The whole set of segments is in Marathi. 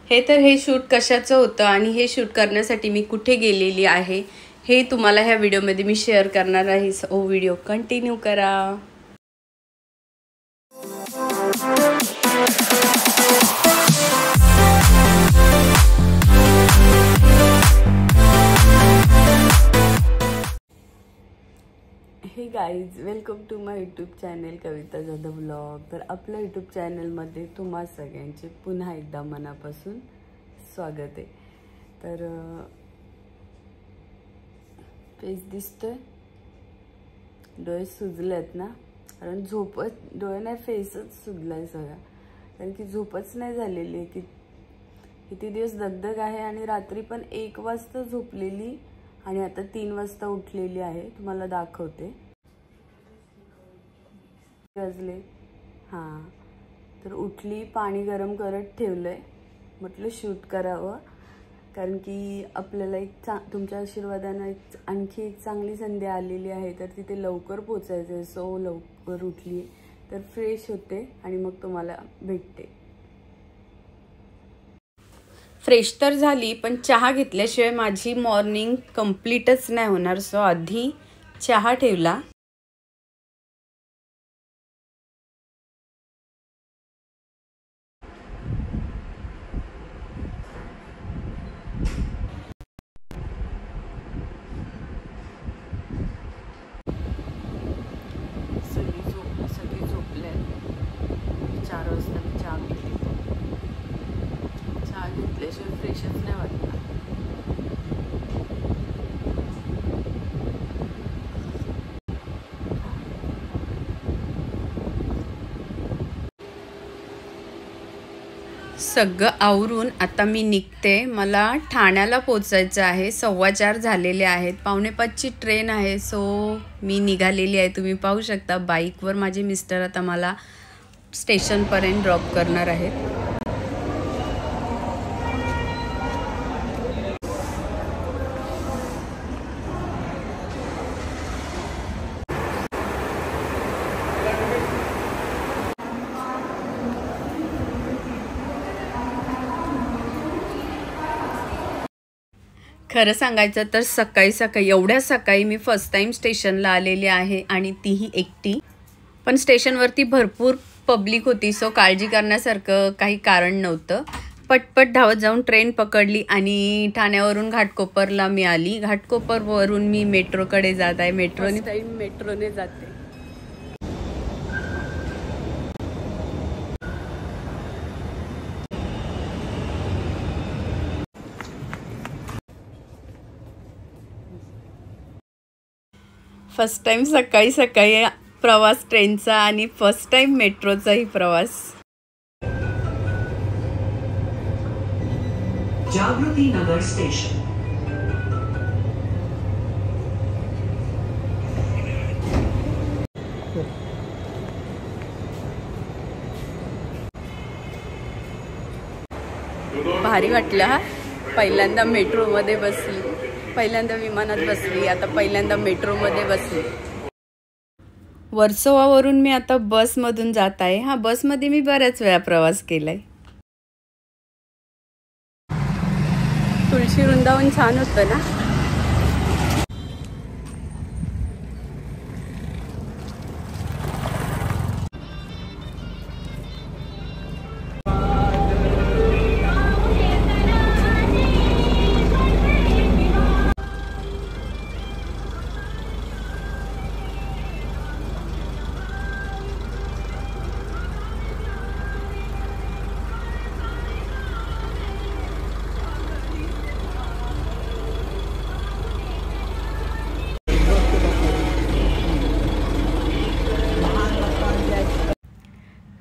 हे शूट कशाचं होतं आणि हे शूट करण्यासाठी मी कुठे गेलेली आहे हे तुम्हाला ह्या व्हिडिओमध्ये मी शेअर करणार आहे. सो व्हिडिओ कंटिन्यू करा. Hey guys, welcome to my YouTube channel Kavita Jadhav vlog. तर आपल्या यूट्यूब चॅनलमध्ये तुम्हा सगळ्यांचे पुन्हा एकदा मनापासून स्वागत आहे. तर फेस दिसतोय, डोळे सुजलेत ना, कारण डोळे नाही फेसच सुजलाय सगळा, कारण की झोपच नाही झालेली आहे. किती दिवस दगदग आहे आणि रात्री पण 1 वाजता झोपलेली आणि आता 3 वाजता उठलेली आहे. तुम्हाला दाखवते. वाजले हां, तर उठली, पाणी गरम करत ठेवलंय, म्हटलं शूट करावं, कारण की आपल्याला तुमच्या आशीर्वादाने आणखी एक चांगली संधी आलेली आहे. तर तिथे लवकर पोचायचं आहे. सो लवकर उठली तर फ्रेश होते आणि मग तुम्हाला भेटते. फ्रेश तर झाली, पण चहा घेतल्याशिवाय माझी मॉर्निंग कंप्लीटच नाही होणार. सो आधी चहा ठेवला. सगळी झोपले. 4 वाजता मी चहा घेतली. चहा घेतल्याशिवाय फ्रेशच नाही वाटणार. सगळं आवरून आता मी निघते. मला ठाण्याला पोचायचं आहे. 4:15 झालेले आहेत. 4:45ची ट्रेन आहे. सो मी निघालेली आहे. तुम्ही पाहू शकता बाईकवर माझे मिस्टर आता मला स्टेशनपर्यंत ड्रॉप करणार आहेत. खरं सांगायचं तर सकाळी एवढ्या सकाळी मी फर्स्ट टाइम स्टेशनला आलेली आहे आणि तीही एकटी. पण स्टेशनवरती भरपूर पब्लिक होती. सो काळजी करण्यासारखं काही कारण नव्हतं. पटपट धावत जाऊन ट्रेन पकडली आणि ठाण्यावरून घाटकोपरला मी आली. घाटकोपरवरून मी मेट्रोकडे जात आहे. मेट्रोने जाते. फर्स्ट टाइम सकाळी प्रवास ट्रेनचा आणि फर्स्ट टाइम मेट्रोचाही प्रवास. जागृती नगर स्टेशन. भारी वाटलं हा. पहिल्यांदा मेट्रोमध्ये बसली, पहिल्यांदा विमानात बसली, आता पहिल्यांदा मेट्रोमध्ये बसली. वर्सोवावरून मी आता बसमधून जात आहे. हा, बसमध्ये मी बऱ्याच वेळा प्रवास केलाय. तुळशी वृंदावन छान होतं ना.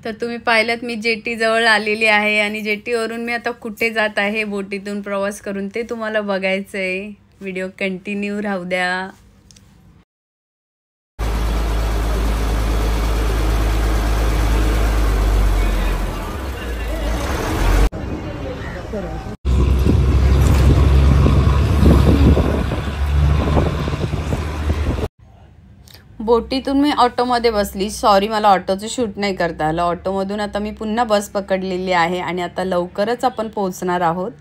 तर तुम्ही पाहिलं मी जेटी जवळ आलेली आहे आणि जेटीवरून मी आता कुठे जात आहे बोटीतून प्रवास करून ते तुम्हाला बघायचं आहे. व्हिडिओ कंटिन्यू राहू द्या. बोटीतून मी ऑटोमध्ये बसली. सॉरी, मला ऑटोचं शूट नाही करता आलं. ऑटोमधून आता मी पुन्हा बस पकडलेली आहे आणि आता लवकरच आपण पोहोचणार आहोत.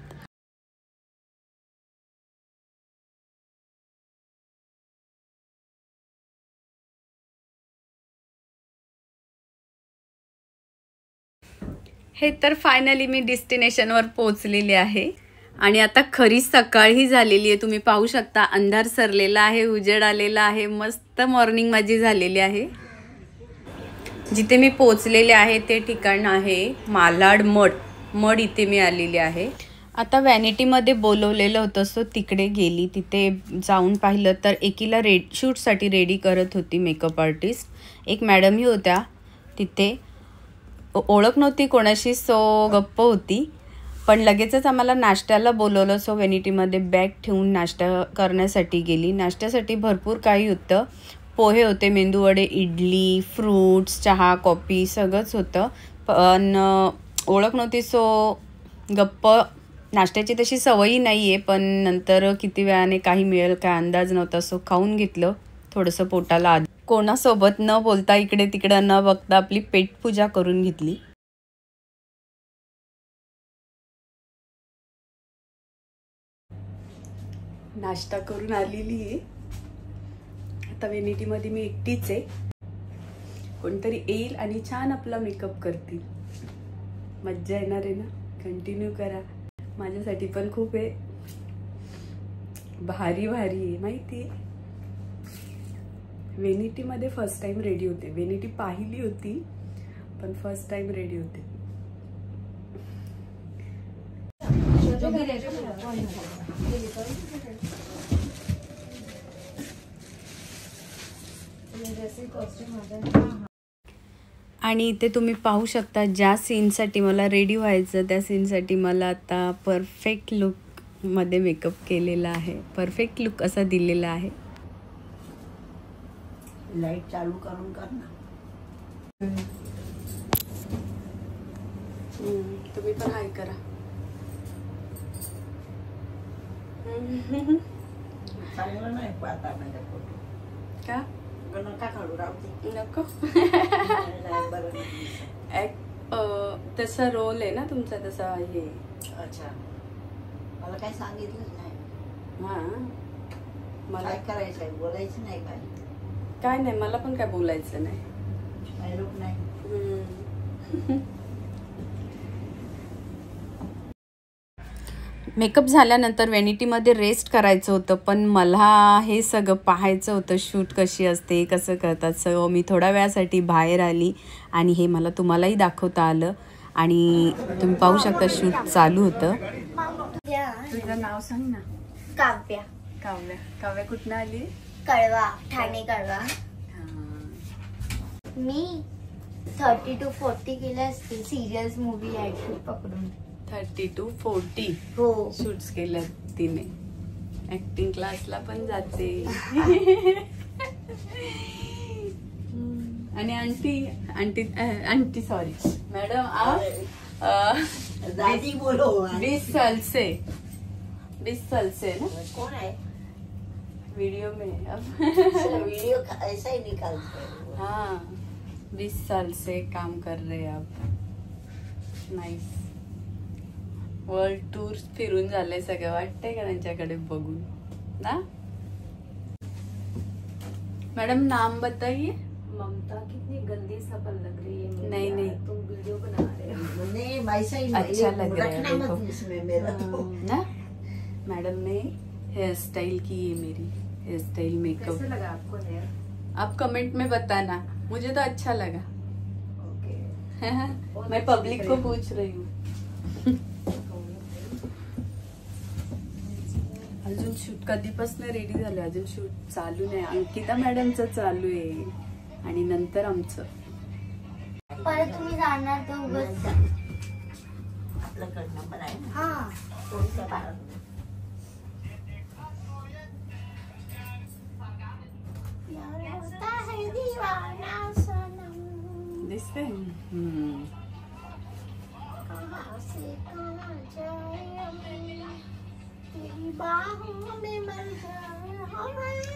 हे तर फायनली मी डेस्टिनेशनवर पोहोचलेले आहे आणि आता खरी सकाळही झालेली आहे. तुम्ही पाहू शकता, अंधार सरलेला आहे, उजेड आलेला आहे. मस्त मॉर्निंग माझी झालेली आहे. जिथे मी पोहोचलेले आहे ते ठिकाण आहे मालाड मड इथे मी आलेली आहे. आता व्हॅनिटीमध्ये बोलवलेलं होतं, सो तिकडे गेली. तिथे जाऊन पाहिलं तर एकीला शूटसाठी रेडी करत होती मेकअप आर्टिस्ट. एक मॅडमही होत्या तिथे. ओळख नव्हती कोणाशी, सो गप्प होती. पण लगेचच आम्हाला नाश्त्याला बोलवलं. सो व्हॅनिटीमध्ये बॅग ठेवून नाश्ता करण्यासाठी गेली. नाश्त्यासाठी भरपूर काही होतं. पोहे होते, मेंदूवडे, इडली, फ्रूट्स, चहा, कॉफी सगळंच होतं. पण ओळख नव्हती, सो गप्प. नाश्त्याची तशी सवयी नाही आहे, पण नंतर किती वेळाने काही मिळेल काय अंदाज नव्हता, सो खाऊन घेतलं थोडंसं पोटाला आधी. कोणासोबत न बोलता, इकडे तिकडं न बघता आपली पेटपूजा करून घेतली. नाश्ता करून आलेली आहे. आता व्हॅनिटीमध्ये मी एकटीच आहे. कोणतरी येईल आणि छान आपला मेकअप करतील. मज्जा येणार आहे ना. कंटिन्यू करा. माझ्यासाठी पण खूप आहे. भारी आहे माहिती आहे. व्हॅनिटीमध्ये फर्स्ट टाइम रेडी होते. व्हॅनिटी पाहिली होती पण फर्स्ट टाइम रेडी होते. आणि इथे तुम्ही पाहू शकता, ज्या सीनसाठी मला रेडी व्हायचं त्या सीनसाठी मला आता परफेक्ट लुकमध्ये मेकअप केलेला आहे. परफेक्ट लुक असा दिलेला आहे. लाईट चालू करून कर ना. तुम्ही पण हाय करा. चांगलं नाही पाहता माझ्या फोटो. का नका काढू, राहू नको. बरं. तसा रोल आहे ना तुमचा, तसा हे. अच्छा, मला काय सांगितलंच नाही. हां, मला काय करायचं आहे, बोलायचं नाही काय नाही, मला पण काय बोलायचं नाही. डायलॉग नाही. मेकअप झाल्यानंतर व्हॅनिटीमध्ये रेस्ट करायचं होतं, पण मला हे सगळं पाहायचं होतं, शूट कशी असते, कसं करतात. सो मी थोड्या वेळासाठी बाहेर आली आणि हे मला तुम्हालाही दाखवता आलं. आणि तुम्ही पाहू शकता शूट चालू होतं. तुझं नाव सांग ना. काव्या. काव्या कुठनं आली? कळवा, ठाणे कळवा. मी 30 to 40 केले असतील सिरियल्स, मूवी ऍक्टिंग पकडून. 30 to 40 हो, शूट्स केल्या तिने. ऍक्टिंग क्लासला पण जाते. आणि आंटी सॉरी मैडम, आप दादी बोलो. 20 साल से ना. कौन है? वीडियो में वीडियो ऐसा ही निकालते. हाँ, 20 साल से काम कर रहे हैं आप. नाइस. वर्ल्ड टूर फिरून झाले सगळं. वाटतंय का त्यांच्याकडे बघून ना. मैडम नाम बताइए. ममता, कितनी गंदी सफल लग रही है. नहीं तुम वीडियो बना रहे हो. नहीं, वैसा ही अच्छा लग रहा है, रखना देखो. मत इसमें मेरा तो. ना मैडम ने हेयर स्टाइल की है मेरी. हेयर स्टाइल मेकअप कैसे लगा आपको हेयर? आप कमेंट में बताना. मुझे तो अच्छा लगा. ओके. मैं पब्लिक को पूछ रही हूँ. अजून शूट कधीपासून रेडी झालं, अजून शूट चालू नाही. अंकिता मॅडमचं चालू आहे आणि नंतर आमचं. परत तुम्ही जाणार तर उगाच. आपल्याकडे नंबर आहे ना. हा, कोणता बाळा? दिसते.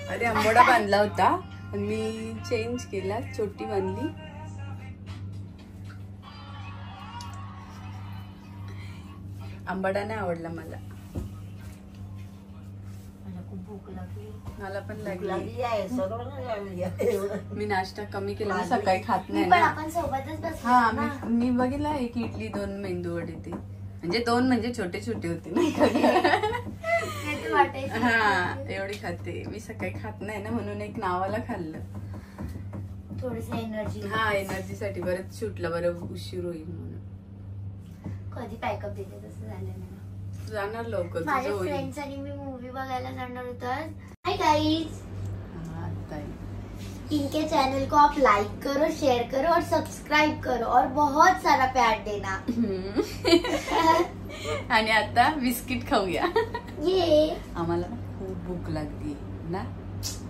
अरे आंबोडा बांधला होता, मी चेंज केला, चोटी बांधली. आंबाडा नाही आवडला मला. मला खूप भूक लागली. मला पण भूक लागली. लागली आहे, सर्वांना लागली आहे. एवढं. मी नाश्ता कमी केला, मी सकाळी खात नाही मी पण ना. आपण सोबतच बसलो हा ना. मी बघितला 1 इडली 2 मेंदू वडे ते म्हणजे 2 म्हणजे छोटे छोटे होते नाही का. नाही तर वाटायचं. हा एवढी खाते मी, सकाळी खात नाही ना म्हणून एक नावाला खाल्लं. थोडीशी एनर्जी. हा एनर्जी साठी. बरंच शूटला बरं उशीर होईल म्हणून. कधी पॅकअप देते तसं झालं मला. जाणार लवकर तुझं माझ्या होईल. फ्रेंड्स आणि मी मूवी बघायला जाणार होतो. हाय गाइस, हा, आता आहे. इनके चैनल को आप लाइक करो, शेयर करो और सब्सक्राइब करो और बहुत सारा प्यार देना. आणि आता बिस्किट खाऊया. ये आम्हाला खूप भूक लागली ना.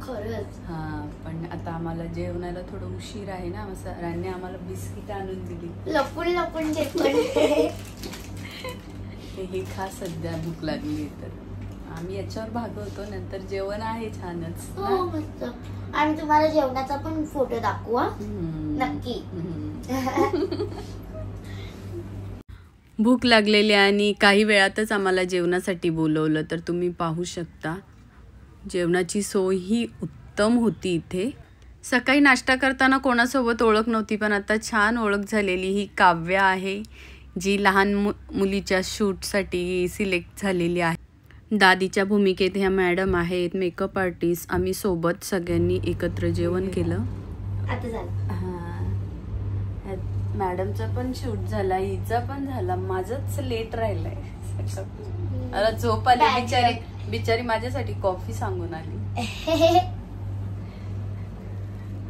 खरंच. हा पण आता आम्हाला जेवणाला थोडं उशीर आहे ना. सरांनी आम्हाला बिस्किट आणून दिली. लपून लपून देतो. हे खा, सध्या भूक लागली तर. आम्ही याच्यावर भागवतो, नंतर जेवण आहे छानच ना. हो मस्त. आणि तुम्हाला जेवणाचा पण फोटो दाखवू हा. हम्म. नक्की. भूक लागलेली आणि काही वेळातच आम्हाला जेवणासाठी बोलवलं, तर तुम्ही पाहू शकता जेवणाची सोय ही उत्तम होती इथे. सकाळी नाश्ता करताना कोणासोबत ओळख नव्हती, पण आता छान ओळख झालेली. ही काव्या आहे जी लहान मुलीच्या शूटसाठी सिलेक्ट झालेली आहे. दादीच्या भूमिकेत ह्या मॅडम आहेत, मेकअप आर्टिस्ट. आम्ही सोबत सगळ्यांनी एकत्र जेवण केलं. आता झालं. हा मॅडमचा पण शूट झाला, हिचा पण झाला. माझंच लेट राहिलंय. मला झोप आली. बिचारी माझ्यासाठी कॉफी सांगून आली.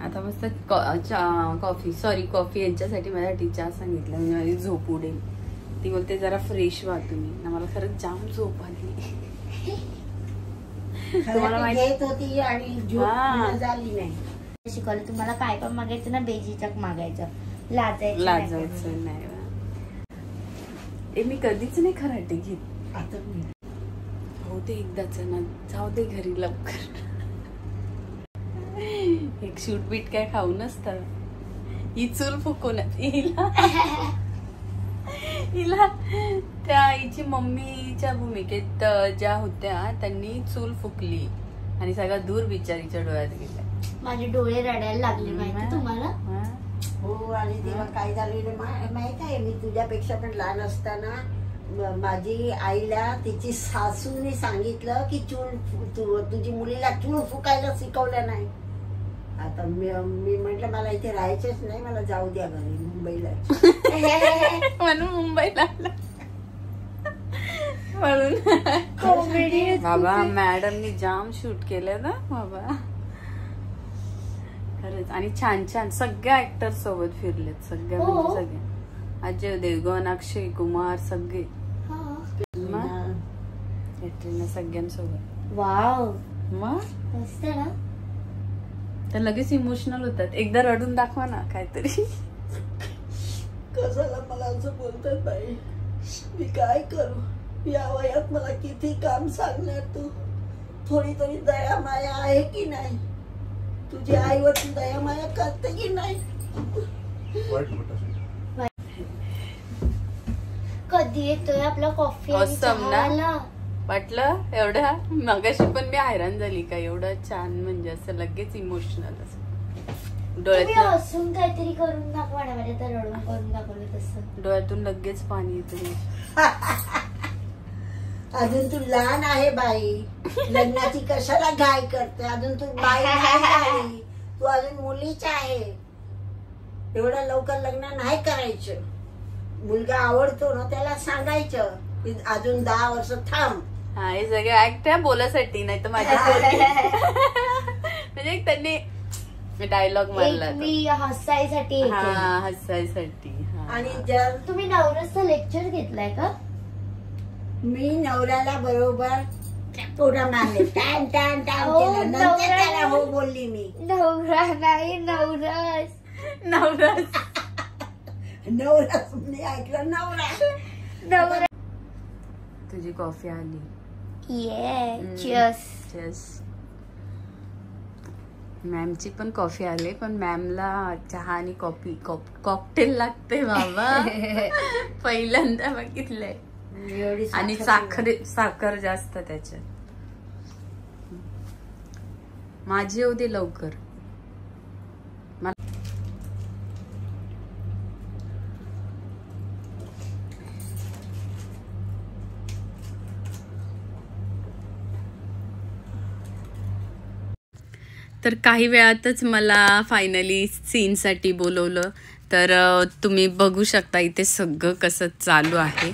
आता मस्त कॉफी यांच्यासाठी माझ्यासाठी चहा सांगितलं म्हणजे माझी झोप उडेल. ती बोलते जरा फ्रेश व्हा तुम्ही ना. मला खरंच जाम झोप आली. तुम्हाला माहिती घेत होती आणि झोप झाली नाही. शिकवलं तुम्हाला काय पण मागायचं ना, बेझिझक मागायचं, लाजायचं लाजायचं नाही. मी कधीच नाही खराटे घेत. आता मी हो ते एकदाच ना, जाऊ दे घरी लवकर. एक शूट बीट काय खाऊ नसतं. ही चूल फुकून हिला त्या हिची मम्मीच्या भूमिकेत ज्या होत्या त्यांनी चूल फुकली आणि सगळा दूर बिचारीच्या डोळ्यात गेला. माझे डोळे रडायला लागले माहिती तुम्हाला. हो. आणि तेव्हा काय झालेलं माहित आहे, मी तुझ्यापेक्षा पण लहान असताना माझी आईला तिची सासूने सांगितलं की तुझी मुलीला चूल फुकायला शिकवलं नाही. आता मी म्हटलं मला इथे राहायचंच नाही, मला जाऊ द्या घरी मुंबईला. म्हणून मुंबईला म्हणून बाबा मॅडमनी जाम शूट केलं ना बाबा खरंच. आणि छान छान सगळ्या ऍक्टर सोबत फिरलेत. सगळ्या म्हणजे सगळे. अजय देवगण, अक्षय कुमार सगळे सगळ्यांसोबत. वाव मग मस्त ना. तर लगेच इमोशनल होतात. एकदा रडून दाखवा ना काहीतरी. कशाला मला असं बोलतात बाई, मी काय करू या वयात. मला किती काम सांगणार तू. थोडी तरी दया माया आहे की नाही. तुझ्या आईवर तू दया माया करते की नाही. कधी येतोय आपला कॉफी आणि Awesome ना? चहाला? वाटलं एवढ्या मगाशी पण मी हैराण झाली का एवढं छान म्हणजे असं लगेच इमोशनल असं तुम्ही डोळ्यात हसून काहीतरी करून दाखवा ना. म्हणजे तर रडून करून दाखवलं तसं. डोळ्यातून लगेच पाणी येतं. अजून तू लहान आहे बाई. लग्नाची कशाला घाई करते. अजून तू बाई नाही झाली. तू अजून मुलीच आहे. एवढं लवकर लग्न नाही करायचं. मुलगा आवडतो ना त्याला सांगायचं की अजून 10 वर्ष थांब. हा हे सगळे ऍक्ट आहे बोलासाठी, नाही तर माझ्यासाठी. म्हणजे एक त्यांनी डायलॉग मारला मी हसायसाठी हा येते. हसायसाठी. आणि जर तुम्ही नवरसचा लेक्चर घेतलाय का? मी नवऱ्याला बरोबर पुढे मारले टॅन टॅन टॅन हो, केलं. नंतर नवरा त्याला हो बोलली मी. नवरा नाही नवरस. नवराच नवरा मी ऐकलं नवरा. नवरा. तुझी कॉफी आली. ये चीयर्स. Cheers. मॅमची पण कॉफी आले, पण मॅमला चहा आणि कॉकटेल लागते बाबा. पहिल्यांदा बघितलंय. एवढी आणि साखर जास्त त्याच्यात. माझी येऊ दे लवकर. तर काही वेळातच मला फायनली सीनसाठी बोलवलं. तर तुम्ही बघू शकता इथे सगळं कसं चालू आहे.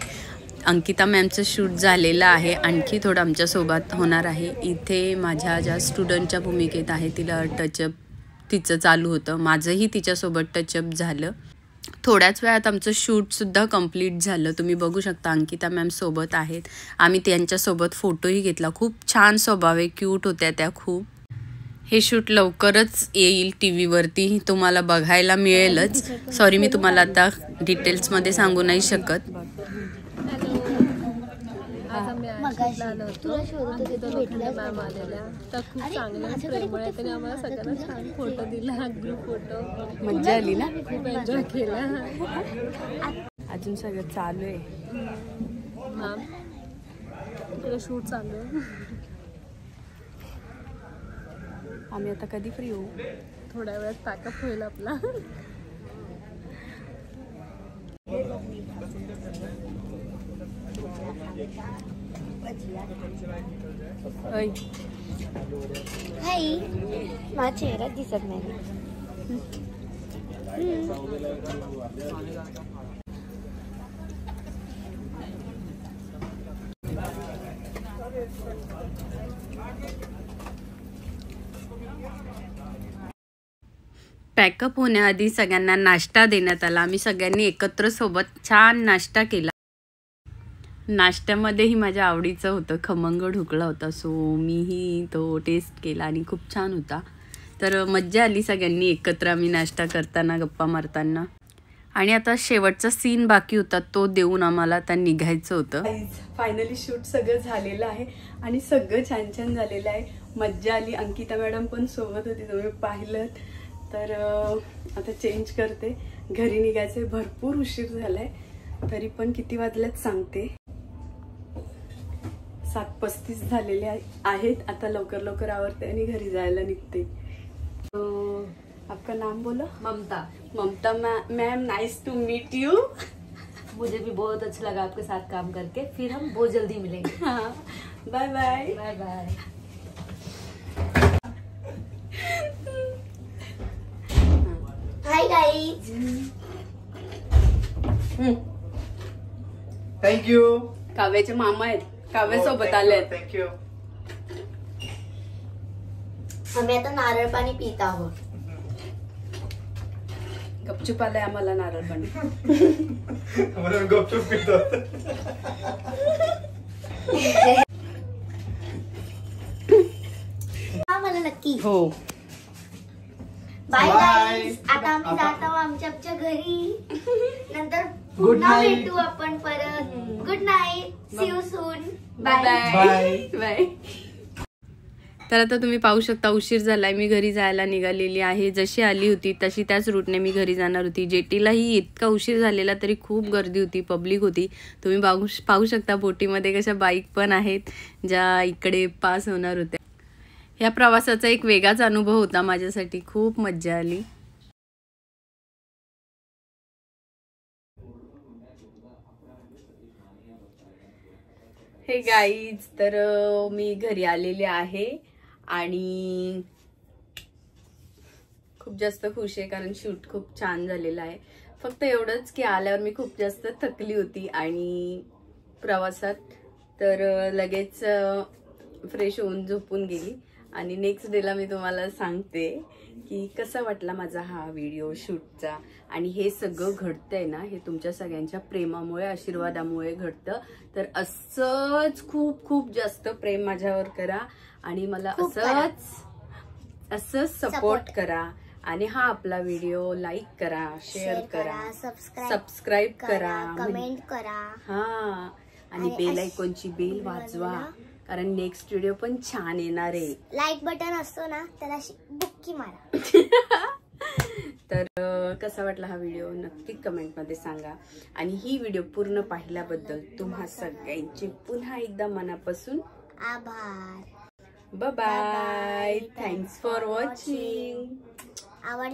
अंकिता मॅमचं शूट झालेलं आहे. आणखी थोडं आमच्यासोबत होणार आहे. इथे माझ्या ज्या स्टुडंटच्या भूमिकेत आहे तिला टचअप तिचं चालू होतं. माझंही तिच्यासोबत टचअप झालं. थोड्याच वेळात आमचं शूटसुद्धा कंप्लीट झालं. तुम्ही बघू शकता अंकिता मॅम सोबत आहेत. आम्ही त्यांच्यासोबत फोटोही घेतला. खूप छान स्वभाव आहे, क्यूट होत्या त्या खूप. हे शूट लवकरच येईल टी व्हीवरती, तुम्हाला बघायला मिळेलच. सॉरी मी तुम्हाला आता डिटेल्समध्ये सांगू नाही शकत. तुला शोधत होते तर मॅम आलेल्या तर खूप चांगल्या प्रेमळ आहे. त्याने आम्हाला सगळ्यांना छान फोटो दिला, ग्रुप फोटो. मज्जा आली ना? खूप एन्जॉय केला. अजून सगळं चालू आहे. मॅम तुला शूट चालू आहे. आम्ही आता कधी फ्री होऊ? थोड्या वेळात पॅकअप होईल आपला. हाय, माझा चेहरा दिसत नाही. पॅकअप होण्याआधी सगळ्यांना नाश्ता देण्यात आला. आम्ही सगळ्यांनी एकत्र सोबत छान नाश्ता केला. नाश्त्यामध्येही माझ्या आवडीचं होतं, खमंग ढोकळा होता. सो मीही तो टेस्ट केला आणि खूप छान होता. तर मज्जा आली सगळ्यांनी एकत्र आम्ही नाश्ता करताना, गप्पा मारताना. आणि आता शेवटचा सीन बाकी होता, तो देऊन आम्हाला आता निघायचं होतं. फायनली शूट सगळं झालेलं आहे आणि सगळं छान छान झालेलं आहे. मज्जा आली. अंकिता मॅडम पण सोबत होती, तुम्ही पाहिलं. तर आता चेंज करते, घरी निघायचे. भरपूर उशीर झालाय, तरी पण किती वाजल्यात सांगते. 7:35 झालेले आहेत. आता लवकर लवकर आवरते आणि घरी जायला निघते. आपका नाम बोलो? Mamata. Mamata ma'am, nice to meet you. मुझे भी बहुत अच्छा लगा आपके साथ काम करके. फिर हम बहुत जल्दी मिलेंगे. हाँ, bye bye. Bye bye. Hi guys. Thank you. काव्याचे मामा आहेत, काव्या सोबत आले आहेत. थँक्यू. आम्ही आता नारळ पाणी पित आहोत. गपचूप आलाय आम्हाला नारळ पाणी. म्हणून गपचूप पितो. हा मला नक्की. हो, बाय Bye. गाईज. आता आम्ही जात आहोत आमच्या घरी. नंतर Good पुन्हा night. भेटू आपण परत. Good night. See you soon. Bye bye. Bye. Bye. तर आता तुम्ही पाहू शकता उशीर झालाय. मी घरी जायला निघालेली आहे. जशी आली होती तशी त्याच रूटने मी घरी जाणार होती. जेटीलाही इतका उशीर झालेला तरी खूप गर्दी होती, पब्लिक होती. तुम्ही पाहू शकता बोटीमध्ये कशा बाईक पण आहेत ज्या इकडे पास होणार होत्या. ह्या प्रवासाचा एक वेगळाच अनुभव होता माझ्यासाठी. खूप मज्जा आली. हे गाईज, तर मी घरी आलेले आहे आणि खूप जास्त खुश आहे कारण शूट खूप छान झालेलं आहे. फक्त एवढंच की आल्यावर मी खूप जास्त थकली होती आणि प्रवासात, तर लगेच फ्रेश होऊन झोपून गेली. आणि नेक्स्ट डेला मी तुम्हाला सांगते की कसा वाटला माझा हा व्हिडिओ शूटचा. आणि हे सगळं घडतंय ना, हे तुमच्या सगळ्यांच्या प्रेमामुळे, आशीर्वादामुळे घडतं. तर असंच खूप खूप जास्त प्रेम माझ्यावर करा आणि मला असंच सपोर्ट करा. आणि हा आपला व्हिडिओ लाईक करा, शेअर करा, सबस्क्राईब करा, कमेंट करा. हा, आणि बेल आयकॉनची बेल वाजवा कारण नेक्स्ट व्हिडिओ पण छान येणार आहे. लाईक बटन असतो ना, त्याला बुक नक्की मारा. तर कसा वाटला हा व्हिडिओ नक्की कमेंटमध्ये सांगा. आणि ही व्हिडिओ पूर्ण पाहिल्याबद्दल तुम्हा सगळ्यांचे पुन्हा एकदा मनापासून आभार. Bye bye. Thanks for watching. आवड